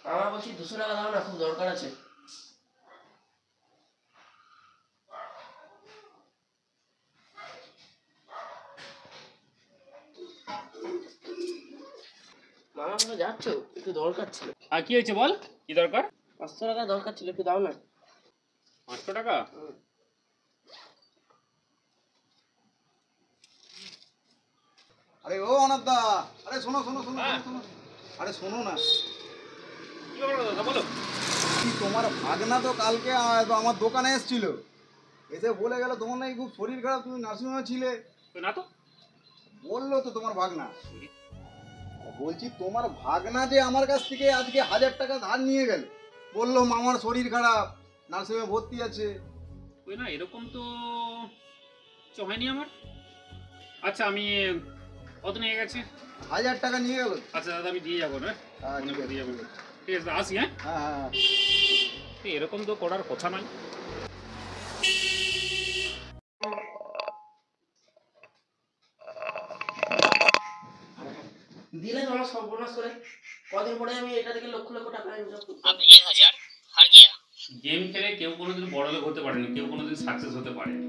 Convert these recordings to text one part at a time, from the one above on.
আমার বলছি 200 টাকা দাও না, খুব দরকার আছে। মামা কোথায় যাচ্ছ? একটু দরকার ছিল। আর কি হয়েছে বল, কি দরকার? 500 টাকা দরকার ছিল, একটু দাও না। 500 টাকা? আরে ও অনাথদা, আরে শোনো শোনো শোনো শোনো, আরে শোনো না, কি ব্যাপার দাদা বলো। তোমার ভাগনা তো কালকে আমার দোকানে এসেছিল, এসে বলে গেল তোমার নাকি খুব শরীর খারাপ, তুমি নার্সিংহোমে ছিলে। না তো, বললো তো তোমার ভাগনা। বলছি তোমার ভাগনা যে আমার কাছ থেকে আজকে 1000 টাকা ধার নিয়ে গেল, বললো মামার শরীর খারাপ, নার্সিংহোমে ভর্তি আছে। ওই না, এরকম তো হয়নি আমার। আচ্ছা আমি কত নিয়ে গেছে? 1000 টাকা নিয়ে গেল। আচ্ছা দাদা আমি দিয়ে যাবো না, দিয়ে যাবো। ঠিক আছে আসি। হ্যাঁ হ্যাঁ হ্যাঁ, এরকম তো করার কথা নয়। দিলে তো আমার সর্বনাশ করে। কদিন পরে আমি এটা থেকে লক্ষ লক্ষ টাকা ইনকাম করব। अब 1000 हार गया। গেম খেলে কেউ কোনোদিন বড় লোক হতে পারেনি, কেউ কোনোদিন সাকসেস হতে পারেনি।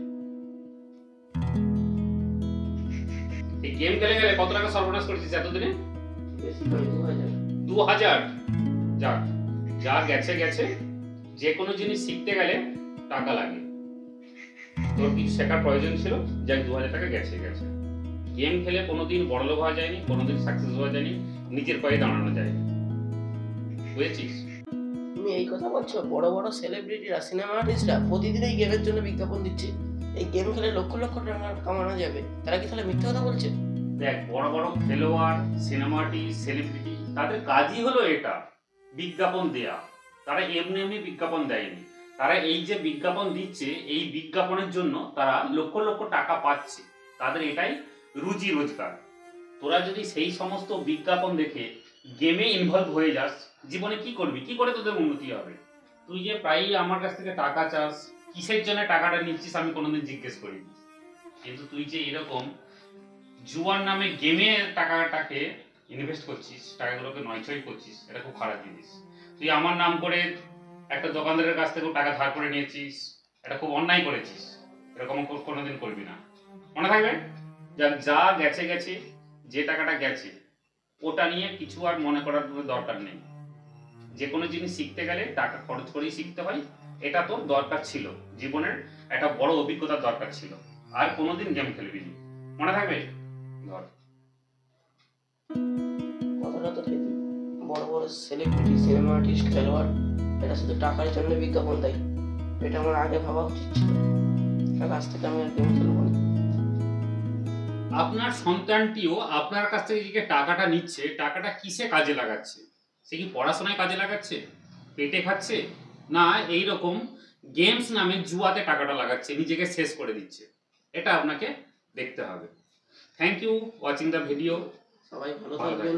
এই গেম খেলে গেলে কত টাকা সর্বনাশ করেছিস এতদিনে? বেশি নয়, 2000। 2000? যাক, যা গেছে গেছে। যে কোনো জিনিস শিখতে গেলে টাকা লাগে। তোর কিছু শেখার প্রয়োজন ছিল, যাক 2000 টাকা গেছে গেছে। গেম খেলে কোনোদিন বড়লোক হওয়া যায়নি, কোনোদিন সাকসেস হওয়া যায়নি, নিজের পায়ে দাঁড়ানো যায়নি। বুঝেছিস? তুমি এই কথা বলছো? বড় বড় সেলিব্রিটিরা, সিনেমা আর্টিস্টরা প্রতিদিন এই গেমের জন্য বিজ্ঞাপন দিচ্ছে। এই গেম খেলে লক্ষ লক্ষ টাকা কামানো যাবে। তারা কি তাহলে মিথ্যে কথা বলছে? দেখ, বড় বড় খেলোয়াড়, সিনেমা আর্টিস্ট, সেলিব্রিটি, তাদের কাজই হলো এটা, বিজ্ঞাপন দেয়া। তারা এমনি এমনি বিজ্ঞাপন দেয়নি। তারা এই যে বিজ্ঞাপন দিচ্ছে, এই বিজ্ঞাপনের জন্য তারা লক্ষ লক্ষ টাকা পাচ্ছে। তাদের এটাই রুজি রোজগার। তোরা যদি সেই সমস্ত বিজ্ঞাপন দেখে গেমে ইনভলভ হয়ে যাস, জীবনে কি করবি? কি করে তোদের উন্নতি হবে? তুই যে প্রায়ই আমার কাছ থেকে টাকা চাস, কিসের জন্য টাকাটা নিচ্ছিস আমি কোনোদিন জিজ্ঞেস করিনি। কিন্তু তুই যে এরকম জুয়ার নামে গেমে টাকাটাকে ইনভেস্ট করছিস, টাকাগুলোকে নয়ছয় করছিস, এটা খুব খারাপ জিনিস। তুই আমার নাম করে একটা দোকানদারের কাছ থেকে টাকা ধার করে নিয়েছিস, এটা খুব অন্যায় করেছিস। এরকম কোনোদিন করবি না, মনে থাকবে। যা গেছে গেছে, যে টাকাটা গেছে ওটা নিয়ে কিছু আর মনে করার দরকার নেই। যে কোনো জিনিস শিখতে গেলে টাকা খরচ করেই শিখতে হয়। এটা তোর দরকার ছিল, জীবনের একটা বড় অভিজ্ঞতার দরকার ছিল। আর কোনোদিন গেম খেলবি না, মনে থাকবে। কথাটা তো ঠিক। বড় বড় সেলিব্রিটি, সিনেমা আর্টিস্ট, খেলোয়াড়, এটা শুধু টাকার জন্য বিজ্ঞাপন দেয়। এটা আমার আগে ভাবা উচিত ছিল। কাছ থেকে আমি আর গেম খেলবো না। আপনার সন্তানটিও আপনার কাছ থেকে যে টাকাটা নিচ্ছে, টাকাটা কিসে কাজে লাগাচ্ছে? সে কি পড়াশোনায় কাজে লাগাচ্ছে, পেটে খাচ্ছে, না এই রকম গেমস নামে জুয়াতে টাকাটা লাগাচ্ছে, নিজেকে শেষ করে দিচ্ছে? এটা আপনাকে দেখতে হবে। Thank you watching the video. সবাই ভালো থাকবেন।